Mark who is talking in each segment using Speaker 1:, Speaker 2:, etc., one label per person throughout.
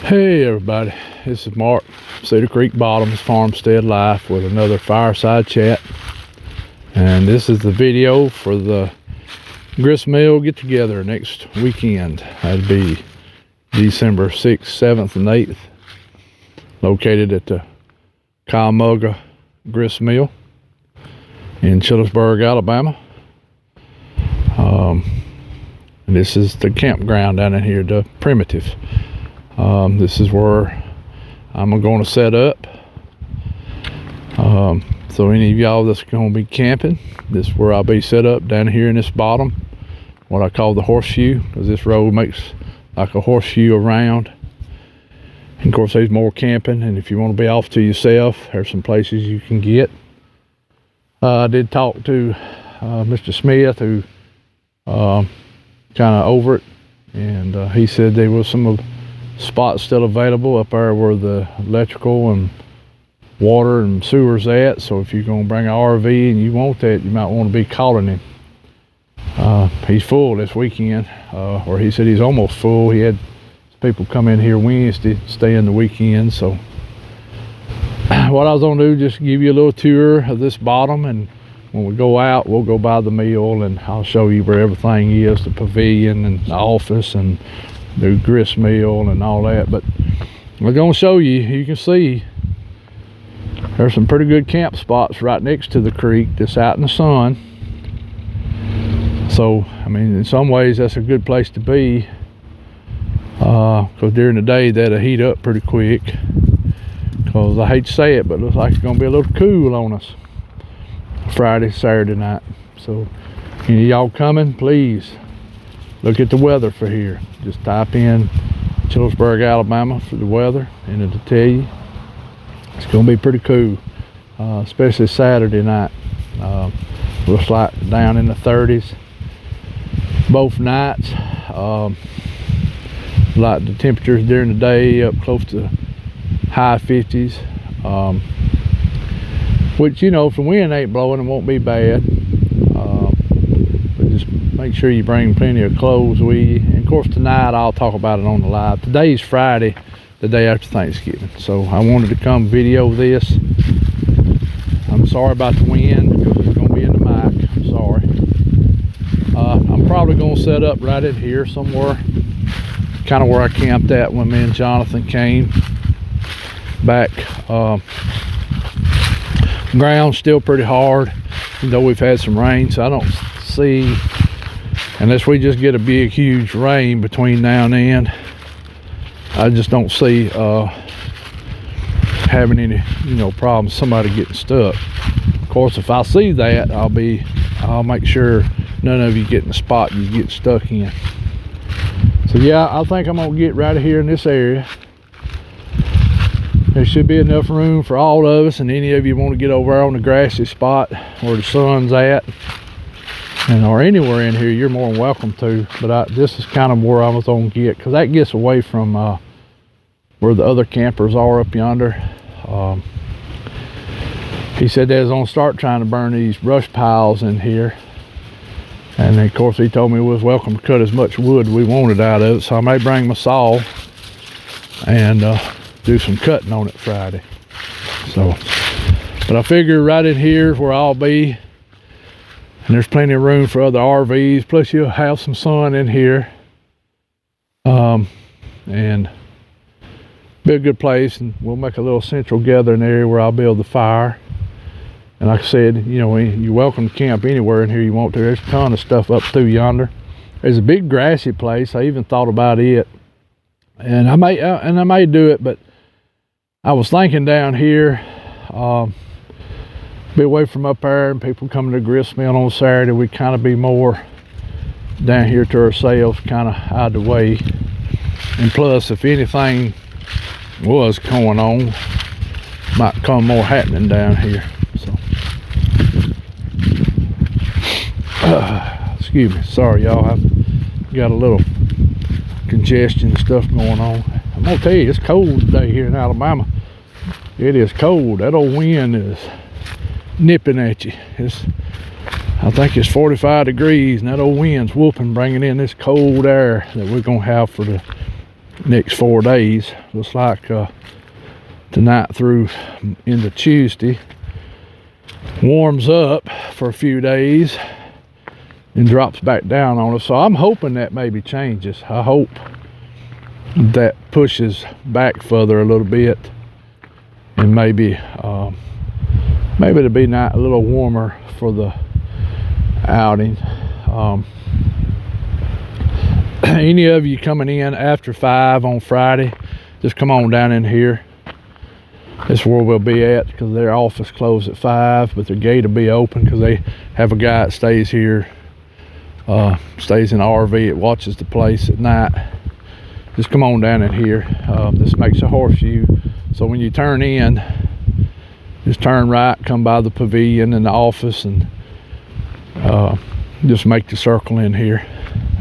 Speaker 1: Hey everybody, this is Mark, Cedar Creek Bottoms Farmstead Life with another fireside chat. And this is the video for the grist mill get together next weekend. That'd be December 6th, 7th, and 8th, located at the Campground grist mill in Chillersburg, Alabama. And this is the campground down in here, the primitive. This is where I'm going to set up. So any of y'all that's going to be camping, this is where I'll be set up down here in this bottom, what I call the horseshoe, because this road makes like a horseshoe around. And of course there's more camping, and if you want to be off to yourself, there's some places you can get. I did talk to Mr. Smith, who kind of over it, and he said there was some spots still available up there where the electrical and water and sewers at. So if you're going to bring an RV and you want that, you might want to be calling him. He's full this weekend, or he said he's almost full. He had people come in here Wednesday, stay in the weekend. So what I was going to do, just give you a little tour of this bottom, and when we go out, we'll go by the mill and I'll show you where everything is, the pavilion and the office and the grist mill and all that. But we're going to show you, you can see there's some pretty good camp spots right next to the creek that's out in the sun. So I mean, in some ways that's a good place to be, because during the day that'll heat up pretty quick, because I hate to say it, but it looks like it's going to be a little cool on us Friday, Saturday night. So any of y'all coming, please look at the weather for here. Just type in Chillersburg, Alabama for the weather, and it'll tell you it's going to be pretty cool, especially Saturday night. Looks like down in the 30s both nights. Like the temperatures during the day up close to high 50s, which, you know, if the wind ain't blowing, it won't be bad. But just make sure you bring plenty of clothes with you. And of course tonight I'll talk about it on the live. Today's Friday, the day after Thanksgiving, so I wanted to come video this. I'm sorry about the wind, because it's going to be in the mic. I'm sorry. I'm probably going to set up right in here somewhere, kind of where I camped at when me and Jonathan came back. Ground's still pretty hard, even though we've had some rain, so I don't see, unless we just get a big huge rain between now and then, I just don't see having any, problems, somebody getting stuck. Of course, if I see that, I'll make sure none of you get in the spot you get stuck in. So yeah, I think I'm gonna get right here in this area. There should be enough room for all of us, and any of you want to get over on the grassy spot where the sun's at, or anywhere in here, you're more than welcome to. But this is kind of where I was gonna get, because that gets away from where the other campers are up yonder. He said they was gonna start trying to burn these brush piles in here, and then of course he told me we was welcome to cut as much wood we wanted out of it. So I may bring my saw and do some cutting on it Friday. So, but I figure right in here is where I'll be, and there's plenty of room for other RVs, plus you'll have some sun in here, and be a good place. And we'll make a little central gathering area where I'll build the fire. And like I said, you're welcome to camp anywhere in here you want to. There's a ton of stuff up through yonder. There's a big grassy place. I even thought about it, and I may do it, but I was thinking down here, be away from up there, and people coming to the grist mill on Saturday, we kind of be more down here to ourselves, kind of out of the way. And plus, if anything was going on, might come more happening down here. So excuse me, sorry y'all, I've got a little congestion and stuff going on. I'm gonna tell you, it's cold today here in Alabama. It is cold. That old wind is nipping at you. I think it's 45 degrees, and that old wind's whooping, bringing in this cold air that we're gonna have for the next 4 days. Looks like tonight through into Tuesday warms up for a few days and drops back down on us. So I'm hoping that maybe changes. I hope that pushes back further a little bit, and maybe it'll be a little warmer for the outing. Any of you coming in after 5 on Friday, just come on down in here. This is where we'll be at, because their office closed at 5, but their gate will be open because they have a guy that stays here, stays in the RV. It watches the place at night. Just come on down in here. This makes a horseshoe, so when you turn in, just turn right, come by the pavilion and the office, and just make the circle in here.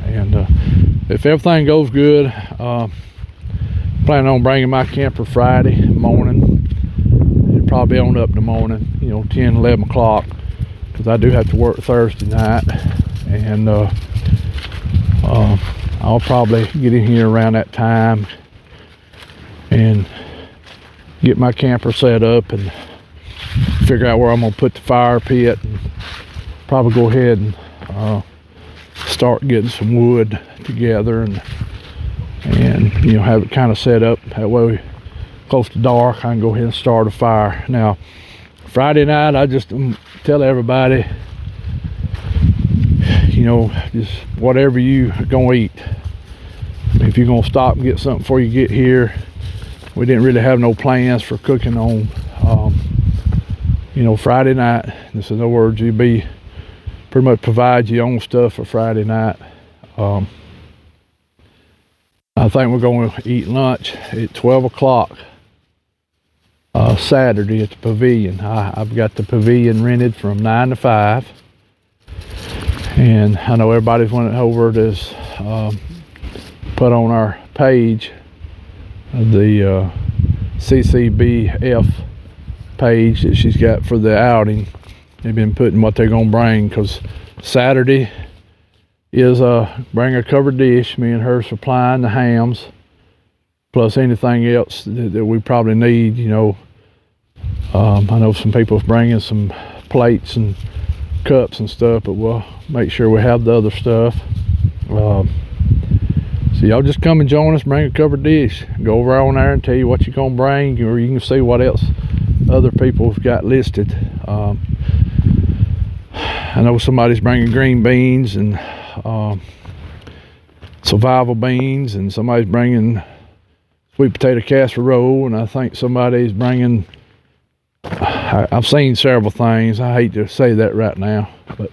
Speaker 1: And if everything goes good, planning on bringing my camper Friday morning. It'll probably be on up in the morning, 10, 11 o'clock, because I do have to work Thursday night. And I'll probably get in here around that time and get my camper set up and figure out where I'm gonna put the fire pit, and probably go ahead and start getting some wood together and have it kind of set up. That way, close to dark, I can go ahead and start a fire. Now, Friday night, I just tell everybody, just whatever you gonna eat. If you're gonna stop and get something before you get here, we didn't really have no plans for cooking on Friday night. This is, in other words, you pretty much provide your own stuff for Friday night. I think we're going to eat lunch at 12 o'clock Saturday at the pavilion. I've got the pavilion rented from 9 to 5. And I know everybody's went over this, put on our page, the CCBF page that she's got for the outing. They've been putting what they're gonna bring, because Saturday is bring a covered dish. Me and her supplying the hams, plus anything else that we probably need. I know some people's bringing some plates and cups and stuff, but we'll make sure we have the other stuff. So y'all just come and join us, bring a covered dish, go over on there and tell you what you're gonna bring, or you can see what else other people have got listed. I know somebody's bringing green beans and survival beans, and somebody's bringing sweet potato casserole, and I think somebody's bringing, I've seen several things. I hate to say that right now, but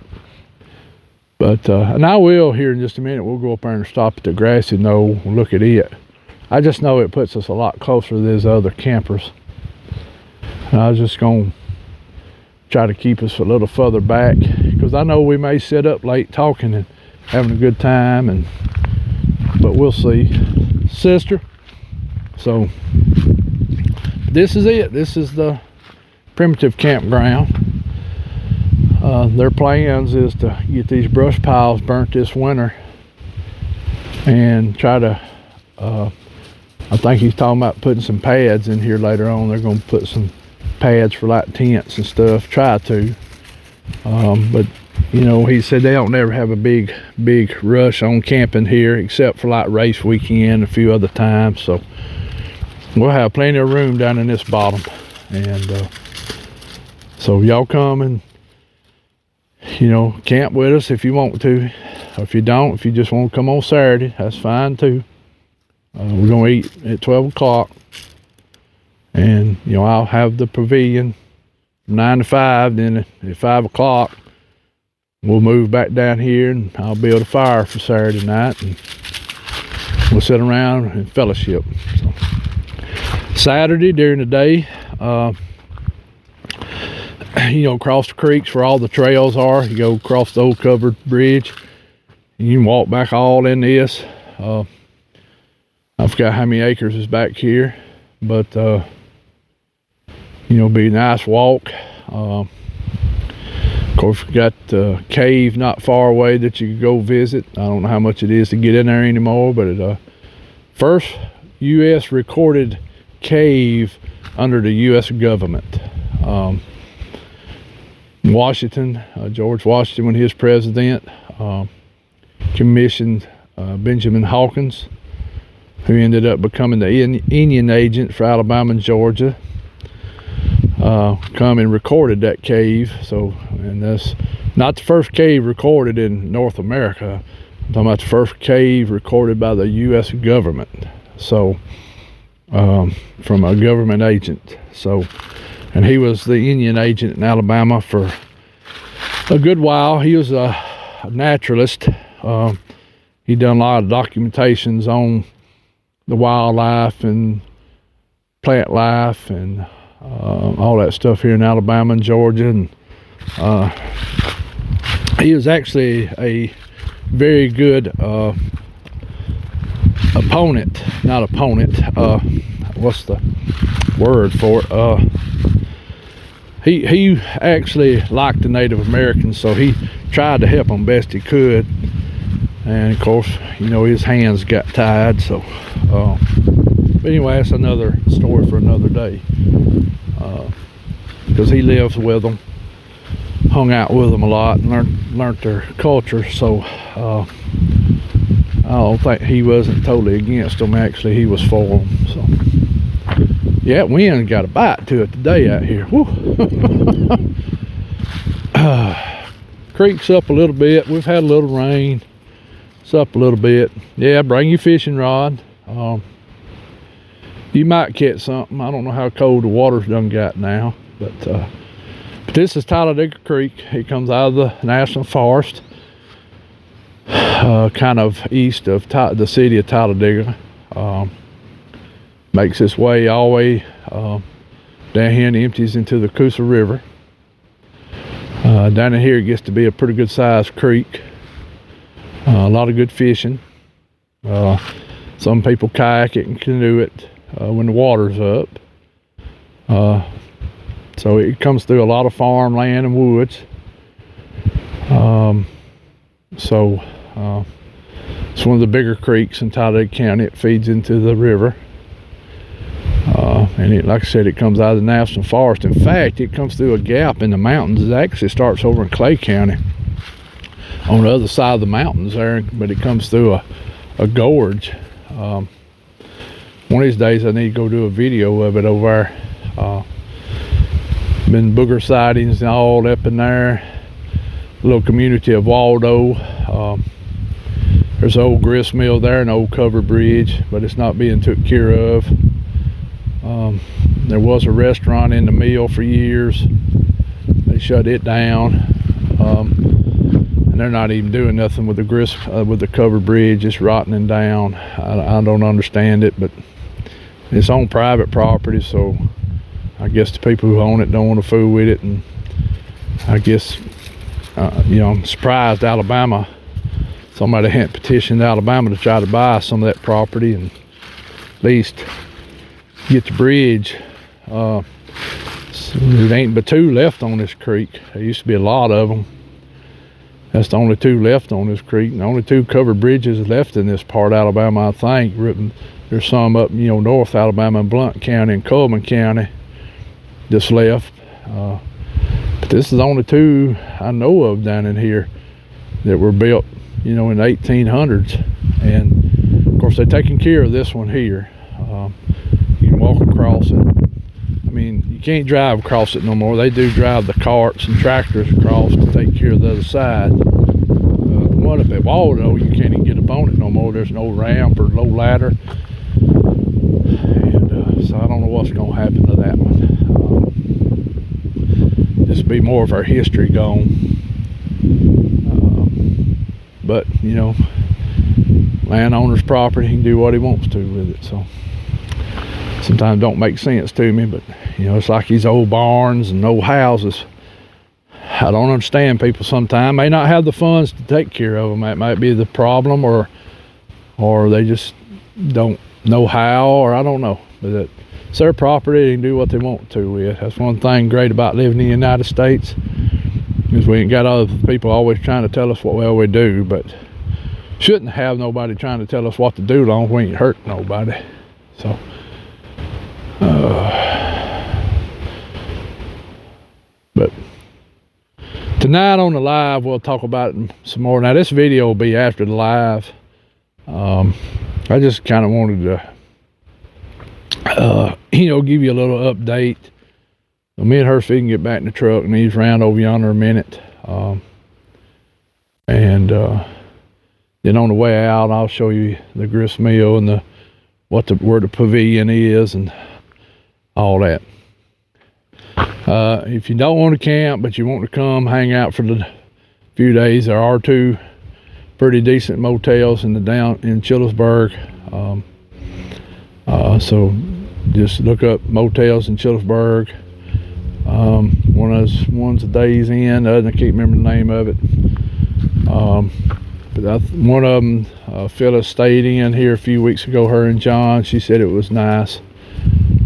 Speaker 1: and I will here in just a minute. We'll go up there and stop at the grassy knoll and look at it. I just know it puts us a lot closer to these other campers, and I was just gonna try to keep us a little further back, because I know we may sit up late talking and having a good time, but we'll see, sister. So this is it. This is the primitive campground. Their plans is to get these brush piles burnt this winter and try to I think he's talking about putting some pads in here later on. They're going to put some pads for like tents and stuff, try to, but he said they don't never have a big rush on camping here, except for like race weekend, a few other times. So we'll have plenty of room down in this bottom, and so y'all come and camp with us if you want to, or if you don't, if you just want to come on Saturday, that's fine too. We're gonna eat at 12 o'clock, and I'll have the pavilion from 9 to 5. Then at 5 o'clock we'll move back down here, and I'll build a fire for Saturday night, and we'll sit around and fellowship. So Saturday during the day, across the creeks where all the trails are, you go across the old covered bridge, and you can walk back all in this. I forgot how many acres is back here, but be a nice walk. Of course, we got the cave not far away that you can go visit. I don't know how much it is to get in there anymore, but first U.S. recorded cave under the U.S. government. Washington, George Washington, when he was president, commissioned Benjamin Hawkins, who ended up becoming the Indian agent for Alabama and Georgia, come and recorded that cave. So, and that's not the first cave recorded in North America. I'm talking about the first cave recorded by the U.S. government. So, from a government agent. So, and he was the Indian agent in Alabama for a good while. He was a naturalist. He done a lot of documentations on the wildlife and plant life and all that stuff here in Alabama and Georgia. And he was actually a very good what's the word for it? He actually liked the Native Americans, so he tried to help them best he could. And of course, you know, his hands got tied. So, but anyway, that's another story for another day. Because he lived with them, hung out with them a lot, and learned their culture. So, I don't think he wasn't totally against them. Actually, he was for them. So, yeah, wind got a bite to it today out here. Woo. Creek's up a little bit. We've had a little rain. It's up a little bit. Yeah, bring your fishing rod. You might catch something. I don't know how cold the water's done got now, but this is Talladega Creek. It comes out of the National Forest, kind of east of the city of Talladega. Makes its way all the way down here and empties into the Coosa River. Down in here it gets to be a pretty good sized creek. A lot of good fishing. Some people kayak it and canoe it when the water's up. So it comes through a lot of farmland and woods. So it's one of the bigger creeks in Talladega County. It feeds into the river. And it, like I said, it comes out of the National Forest. In fact, it comes through a gap in the mountains. It actually starts over in Clay County on the other side of the mountains there, but it comes through a gorge. One of these days I need to go do a video of it over there. Been booger sightings and all up in there. A little community of Waldo. There's an old grist mill there, an old covered bridge, but it's not being took care of. There was a restaurant in the mill for years. They shut it down, and they're not even doing nothing with the grist with the covered bridge. It's rotting down. I don't understand it, but it's on private property, so I guess the people who own it don't want to fool with it. And I guess you know, I'm surprised somebody hadn't petitioned Alabama to try to buy some of that property and at least get the bridge. So there ain't but two left on this creek. There used to be a lot of them. That's the only two left on this creek, and the only two covered bridges left in this part of Alabama, I think. There's some up, you know, North Alabama and Blount County and Coleman County just left. But this is the only two I know of down in here that were built, you know, in the 1800s. And of course they're taking care of this one here. You can walk across it. I mean, you can't drive across it no more. They do drive the carts and tractors across to take care of the other side. The one up at Waldo, you can't even get up on it no more. There's no ramp or no ladder. And so I don't know what's going to happen to that one. This will be more of our history gone. But, you know, landowner's property, he can do what he wants to with it. So sometimes don't make sense to me, but you know, it's like these old barns and old houses. I don't understand people sometimes. May not have the funds to take care of them. That might be the problem, or they just don't know how, or I don't know. But it's their property. They can do what they want to with. That's one thing great about living in the United States, is we ain't got other people always trying to tell us what well we do, but shouldn't have nobody trying to tell us what to do long as we ain't hurt nobody. So, but tonight on the live, we'll talk about it some more. Now, this video will be after the live. I just kind of wanted to, give you a little update. Me and Hershey can get back in the truck, and he's round over yonder a minute. Then on the way out, I'll show you the grist mill and where the pavilion is and all that. If you don't want to camp, but you want to come hang out for the few days, there are 2 pretty decent motels in Chillersburg. So just look up motels in Chillersburg. One's a Days Inn. I can't remember the name of it. But one of them, Phyllis stayed in here a few weeks ago. Her and John. She said it was nice.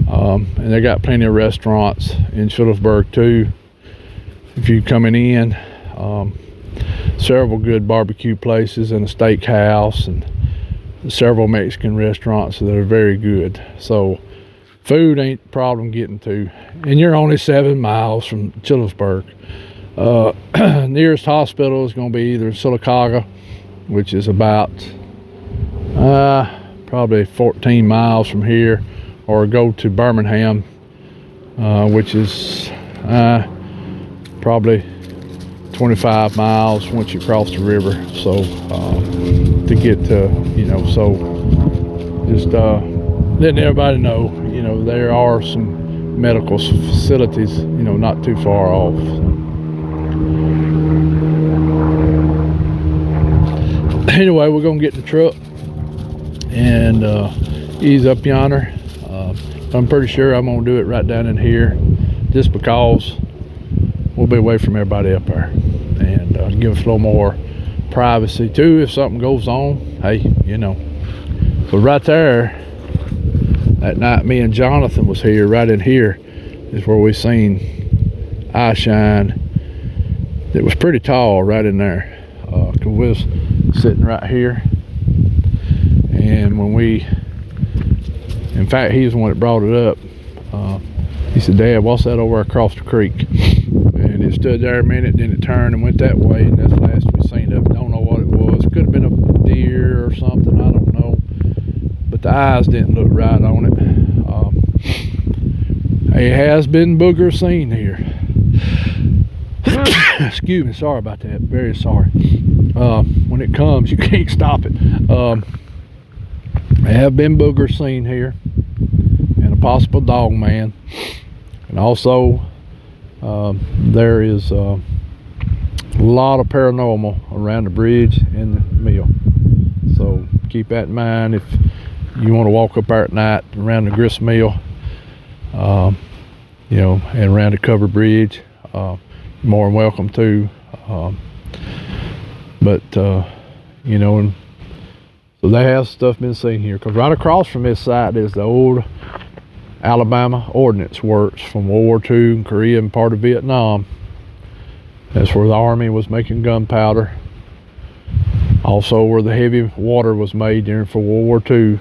Speaker 1: And they got plenty of restaurants in Chillersburg too. If you're coming in, several good barbecue places and a steakhouse and several Mexican restaurants that are very good. So food ain't a problem getting to, and you're only 7 miles from Chillersburg. Nearest hospital is going to be either Sylacauga, which is about probably 14 miles from here, or go to Birmingham, which is probably 25 miles once you cross the river. So to get to, so just letting everybody know, there are some medical facilities, not too far off. Anyway, we're gonna get in the truck and ease up yonder. I'm pretty sure I'm gonna do it right down in here, just because we'll be away from everybody up there, and give us a little more privacy too if something goes on. Hey, but right there, that night me and Jonathan was here, right in here is where we seen eye shine. It was pretty tall right in there. Cause we was sitting right here, and when in fact, he was the one that brought it up. He said, "Dad, what's that over across the creek?" And it stood there a minute, then it turned and went that way, and that's the last we seen of it. Don't know what it was. Could have been a deer or something, I don't know. But the eyes didn't look right on it. It has been booger seen here. Excuse me, sorry about that, very sorry. When it comes, you can't stop it. There have been boogers seen here, and a possible dog man, and also there is a lot of paranormal around the bridge and the mill. So keep that in mind if you want to walk up there at night around the grist mill, and around the covered bridge. More than welcome to. And so they have stuff been seen here, because right across from this site is the old Alabama Ordnance Works from World War II and Korea and part of Vietnam. That's where the Army was making gunpowder. Also where the heavy water was made during for World War II.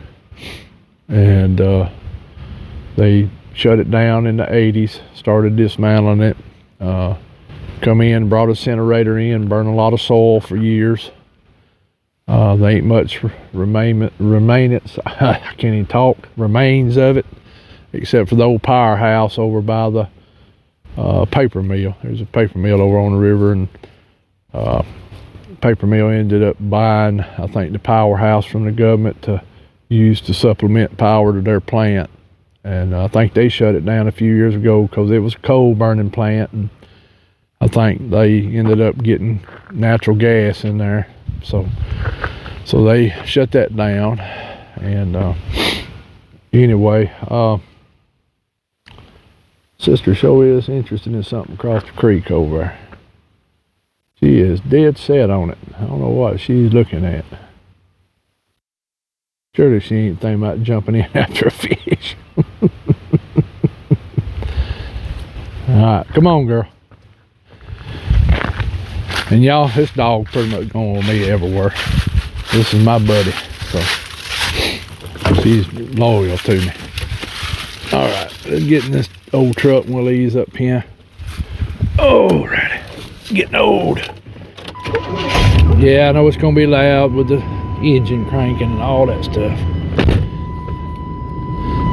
Speaker 1: And they shut it down in the 80s, started dismantling it. Come in, brought a incinerator in, burned a lot of soil for years. There ain't much remains I can't even talk, remains of it, except for the old powerhouse over by the paper mill. There's a paper mill over on the river, and paper mill ended up buying, I think, the powerhouse from the government to use to supplement power to their plant. And I think they shut it down a few years ago because it was a coal burning plant, and I think they ended up getting natural gas in there. So they shut that down. And anyway, Sister sure is interested in something across the creek over there. She is dead set on it. I don't know what she's looking at. Surely she ain't thinking about jumping in after a fish. Alright, come on, girl. And y'all, this dog pretty much going with me everywhere. This is my buddy. So She's loyal to me. All right, let's get in this old truck and we'll ease up here. Oh, righty. Getting old. Yeah, I know it's gonna be loud with the engine cranking and all that stuff.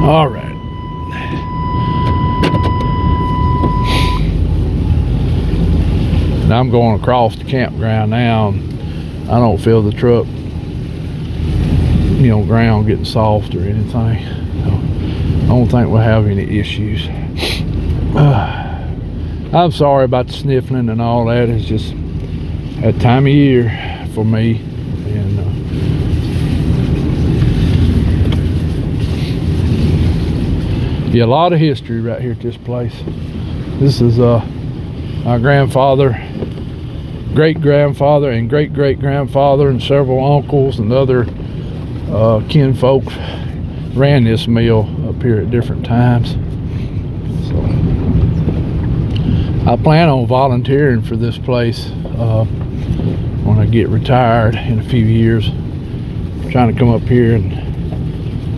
Speaker 1: All right. Now I'm going across the campground now, and I don't feel the truck, ground getting soft or anything. So I don't think we'll have any issues. I'm sorry about the sniffling and all that. It's just that time of year for me. And yeah, a lot of history right here at this place. This is my grandfather, great-grandfather, and great-great-grandfather, and several uncles and other kinfolk ran this mill up here at different times. So I plan on volunteering for this place when I get retired in a few years. I'm trying to come up here and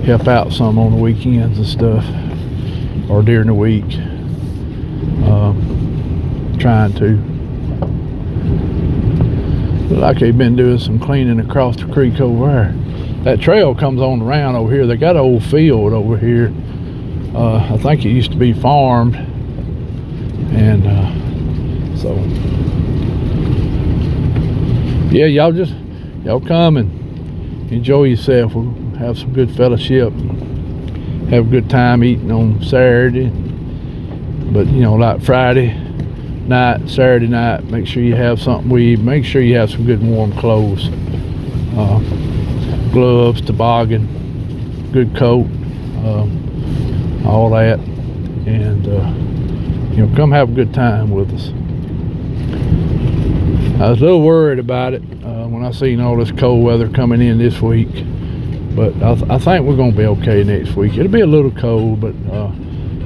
Speaker 1: help out some on the weekends and stuff, or during the week. Trying to. Look like they've been doing some cleaning across the creek over there. That trail comes on around over here. They got an old field over here. I think it used to be farmed, and so yeah, y'all come and enjoy yourself. We'll have some good fellowship, have a good time eating on Saturday, but like Friday night, Saturday night, make sure you have something with you. Make sure you have some good warm clothes, gloves, toboggan, good coat, all that, and come have a good time with us. I was a little worried about it when I seen all this cold weather coming in this week, but I think we're gonna be okay next week. It'll be a little cold, but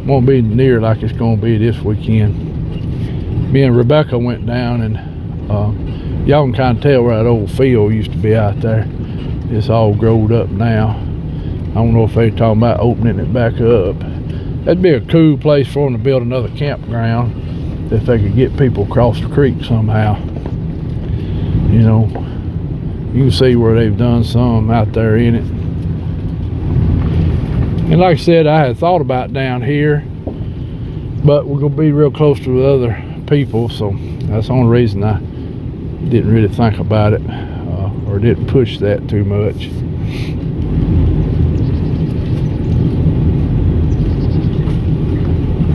Speaker 1: won't be near like it's gonna be this weekend. Me and Rebecca went down, and y'all can kind of tell where that old field used to be out there. It's all growed up now. I don't know if they're talking about opening it back up. That'd be a cool place for them to build another campground if they could get people across the creek somehow. You can see where they've done some out there in it. And like I said, I had thought about down here, but we're gonna be real close to the other people, so that's the only reason I didn't really think about it, or didn't push that too much.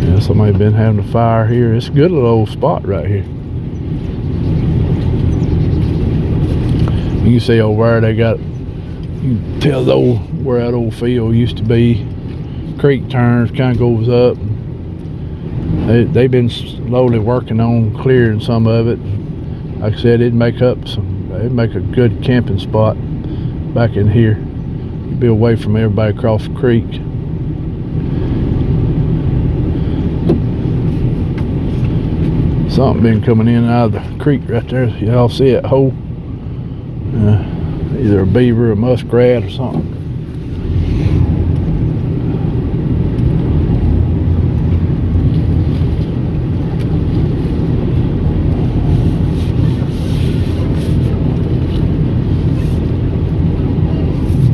Speaker 1: Yeah, somebody been having a fire here. It's a good little old spot right here. You can see over there they got, you can tell where that old field used to be. Creek turns, kind of goes up. They've been slowly working on clearing some of it. Like I said, it'd make a good camping spot back in here. You'd be away from everybody across the creek. Something been coming in out of the creek right there. Y'all see that hole? Either a beaver, a muskrat, or something.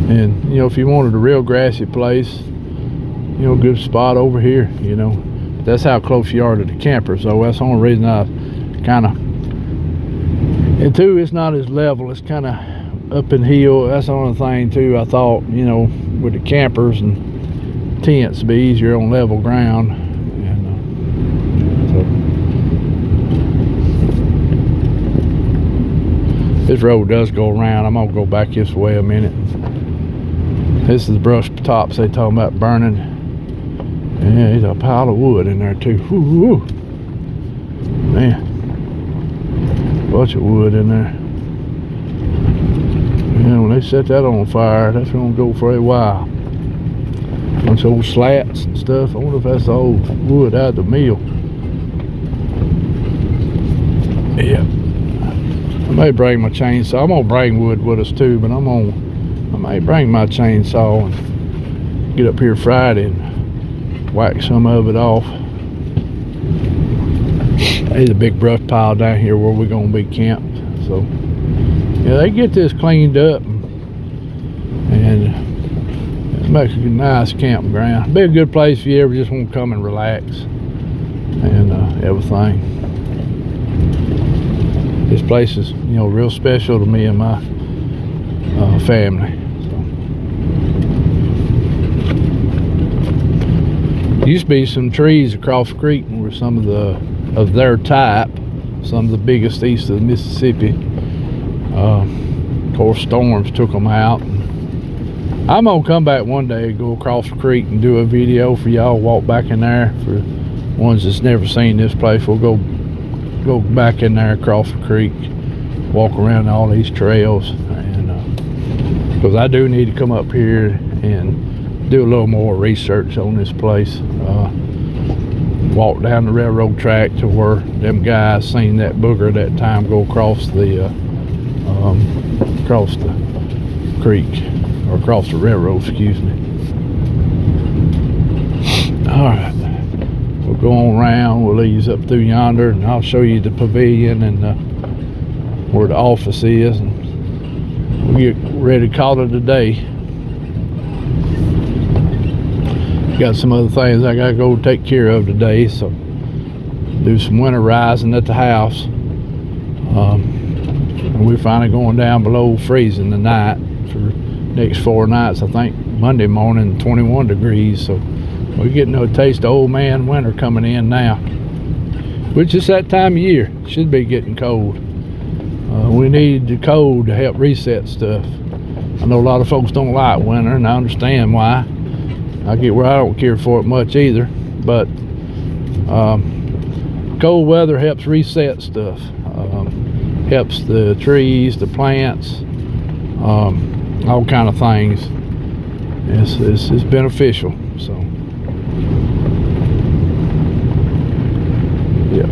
Speaker 1: And if you wanted a real grassy place, good spot over here, that's how close you are to the campers. So that's the only reason I kind of, and two, it's not as level, it's kind of up and hill. That's the only thing too, I thought, with the campers and tents, it'd be easier on level ground. And this road does go around. I'm gonna go back this way a minute. This is brush tops they talking about burning. Yeah, there's a pile of wood in there too. Woo-hoo. Man, bunch of wood in there. Yeah, when they set that on fire, that's gonna go for a while. Bunch of old slats and stuff. I wonder if that's the old wood out of the mill. Yeah. I may bring my chainsaw. I'm gonna bring wood with us too, but I'm gonna I might bring my chainsaw and get up here Friday and whack some of it off. There's a big brush pile down here where we're gonna be camped. So yeah, they get this cleaned up and it makes a nice campground. Be a good place if you ever just want to come and relax and everything. This place is, you know, real special to me and my family. So. Used to be some trees across the creek where some of their type, some of the biggest east of the Mississippi. Of course, storms took them out. I'm gonna come back one day, go across the creek and do a video for y'all. Walk back in there. For ones that's never seen this place, we'll go back in there across the creek, walk around all these trails, and because I do need to come up here and do a little more research on this place. Walk down the railroad track to where them guys seen that booger that time go across the creek, or across the railroad, excuse me. All right, we'll go on around, we'll ease up through yonder, and I'll show you the pavilion and where the office is, and we'll get ready to call it a day. Got some other things I gotta go take care of today, so do some winterizing at the house. And we're finally going down below freezing tonight for next 4 nights. I think Monday morning 21 degrees, so we're getting a taste of old man winter coming in now, which is that time of year. Should be getting cold. We need the cold to help reset stuff. I know a lot of folks don't like winter, and I understand why. I get where I don't care for it much either, but cold weather helps reset stuff. Helps the trees, the plants, all kind of things. It's beneficial. So yeah.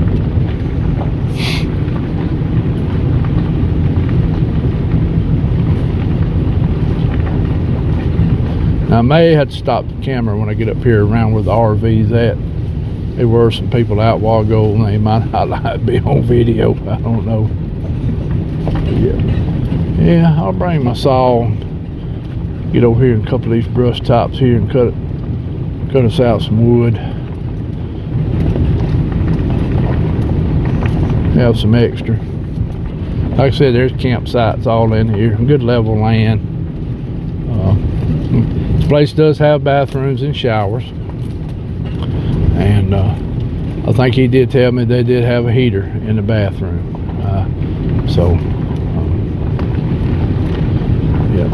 Speaker 1: Now I may have to stop the camera when I get up here around where the RV's at. There were some people out a while ago and they might not like to be on video. I don't know. Yeah, I'll bring my saw and get over here and a couple of these brush tops here and cut us out some wood. Have some extra. Like I said, there's campsites all in here. Good level land. This place does have bathrooms and showers. And I think he did tell me they did have a heater in the bathroom. So yeah.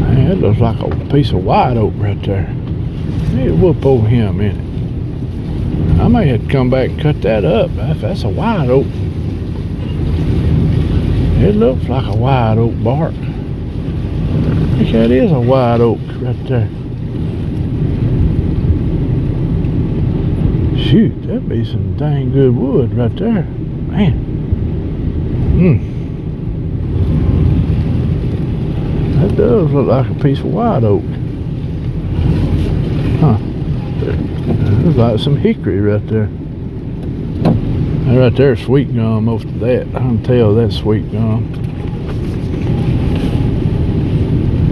Speaker 1: Man, that looks like a piece of white oak right there. Maybe whoop over him in it. I may have to come back and cut that up. If that's a white oak. It looks like a white oak bark. I think that is a white oak right there. Shoot, that'd be some dang good wood right there. Man. That does look like a piece of white oak. Huh. Looks like some hickory right there. That right there is sweet gum, most of that. I can tell that's sweet gum.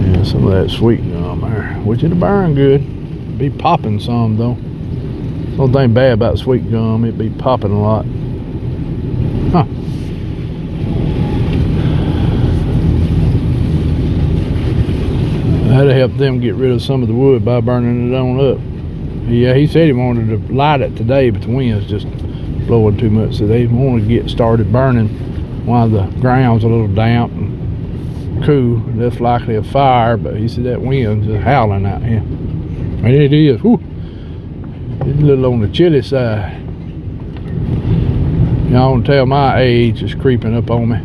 Speaker 1: Yeah, some of that sweet gum there. Which it'll burn good. Be popping some though. The only thing bad about sweet gum, it'd be popping a lot. Huh. That'll help them get rid of some of the wood by burning it on up. Yeah, he said he wanted to light it today, but the wind's just blowing too much, so they want to get started burning while the ground's a little damp and cool. That's likely a fire, but he said that wind's just howling out here. And it is. Whew. It's a little on the chilly side. Y'all can tell my age is creeping up on me.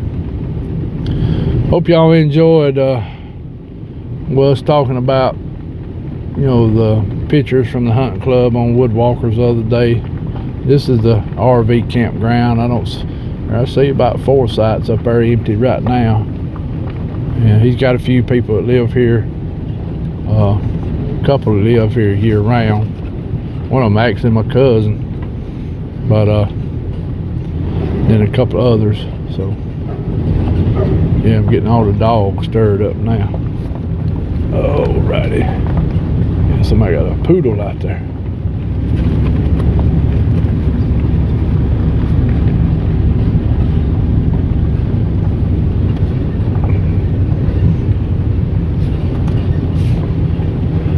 Speaker 1: Hope y'all enjoyed us talking about, you know, the pictures from the hunting club on Woodwalkers the other day. This is the RV campground. I see about 4 sites up there empty right now. And he's got a few people that live here. A couple that live here year round. One of them actually my cousin. But then a couple others. So yeah, I'm getting all the dogs stirred up now. Alrighty. Yeah, somebody got a poodle out there.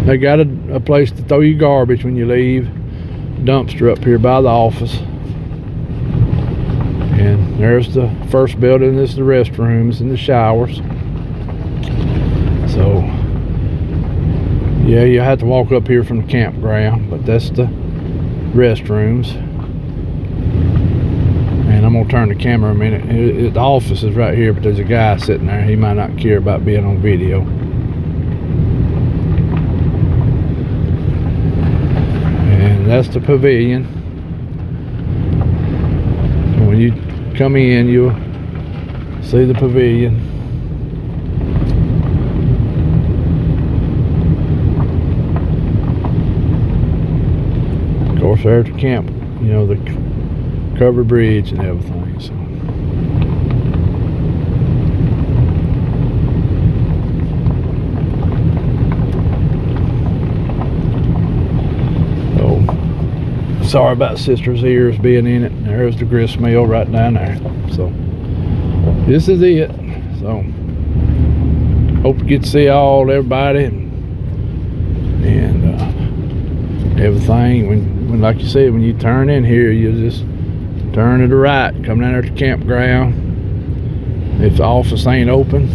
Speaker 1: They got a place to throw your garbage when you leave. Dumpster up here by the office. And there's the first building. This is the restrooms and the showers. So yeah, you have to walk up here from the campground, but that's the restrooms. And I'm gonna turn the camera a minute. The office is right here, but there's a guy sitting there. He might not care about being on video. And that's the pavilion. When you come in, you'll see the pavilion. Of course, there's the camp, you know, the covered bridge and everything. So sorry about sister's ears being in it. There's the grist mill right down there. So this is it. So hope you get to see everybody and everything. When like you said, when you turn in here, you just turn to the right, come down there to the campground. If the office ain't open,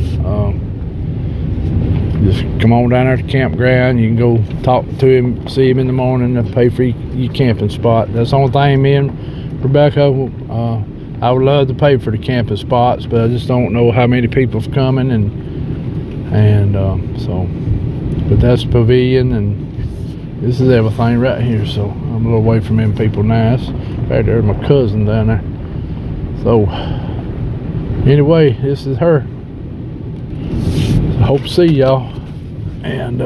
Speaker 1: just come on down there to the campground. You can go talk to him, see him in the morning, and pay for your camping spot. That's the only thing me and Rebecca, I would love to pay for the camping spots, but I just don't know how many people are coming, and so, but that's the pavilion, and this is everything right here. So I'm a little away from them people now. Right there's my cousin down there. So anyway, this is her. I hope to see y'all, and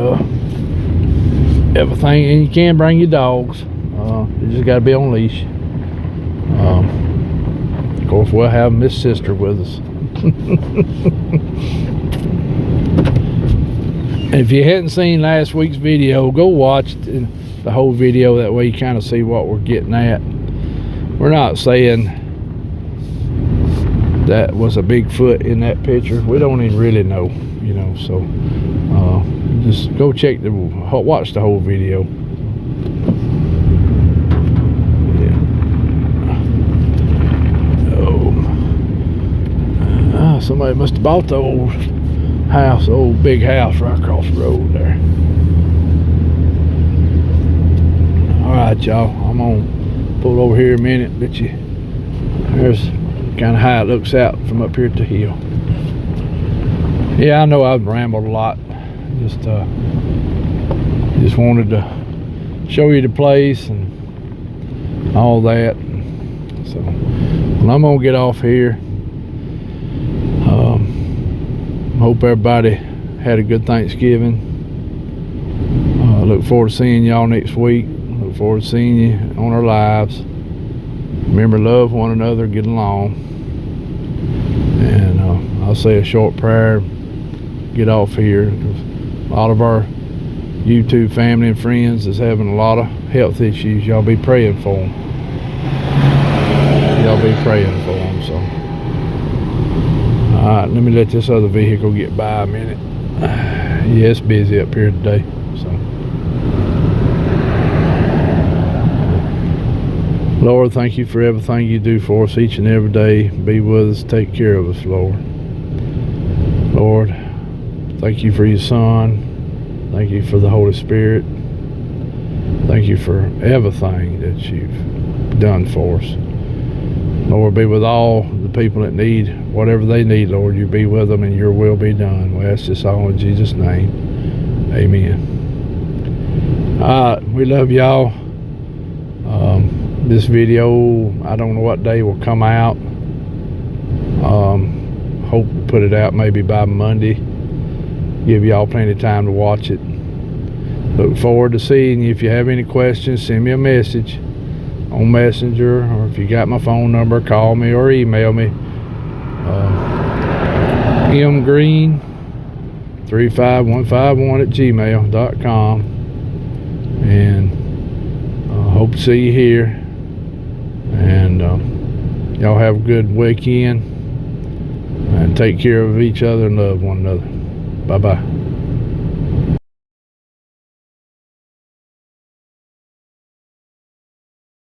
Speaker 1: everything. And you can bring your dogs. You just got to be on leash. Of course, we'll have Miss Sister with us. If you hadn't seen last week's video, go watch the whole video. That way you kind of see what we're getting at. We're not saying that was a Bigfoot in that picture. We don't even really know, you know. So just go watch the whole video. Yeah. Somebody must have bought the old house, old big house right across the road there. Alright, y'all, I'm gonna pull over here a minute. Bet you there's kind of how it looks out from up here at the hill. Yeah, I know I've rambled a lot. Just wanted to show you the place and all that. So well, I'm gonna get off here. Hope everybody had a good Thanksgiving. Look forward to seeing y'all next week. Look forward to seeing you on our lives. Remember, love one another, get along. And I'll say a short prayer, get off here. A lot of our YouTube family and friends is having a lot of health issues. Y'all be praying for them. Y'all be praying for them. So alright, let me let this other vehicle get by a minute. Yeah, it's busy up here today. So Lord, thank you for everything you do for us each and every day. Be with us, take care of us, Lord. Lord, thank you for your Son. Thank you for the Holy Spirit. Thank you for everything that you've done for us. Lord, be with all the people that need whatever they need, Lord. You be with them and your will be done. We ask this all in Jesus' name. Amen. All right, we love y'all. This video, I don't know what day will come out. Hope to put it out maybe by Monday. Give y'all plenty of time to watch it. Look forward to seeing you. If you have any questions, send me a message on Messenger, or if you got my phone number, call me or email me. mgreen35151@gmail.com. And hope to see you here. And y'all have a good weekend. And take care of each other and love one another. Bye-bye.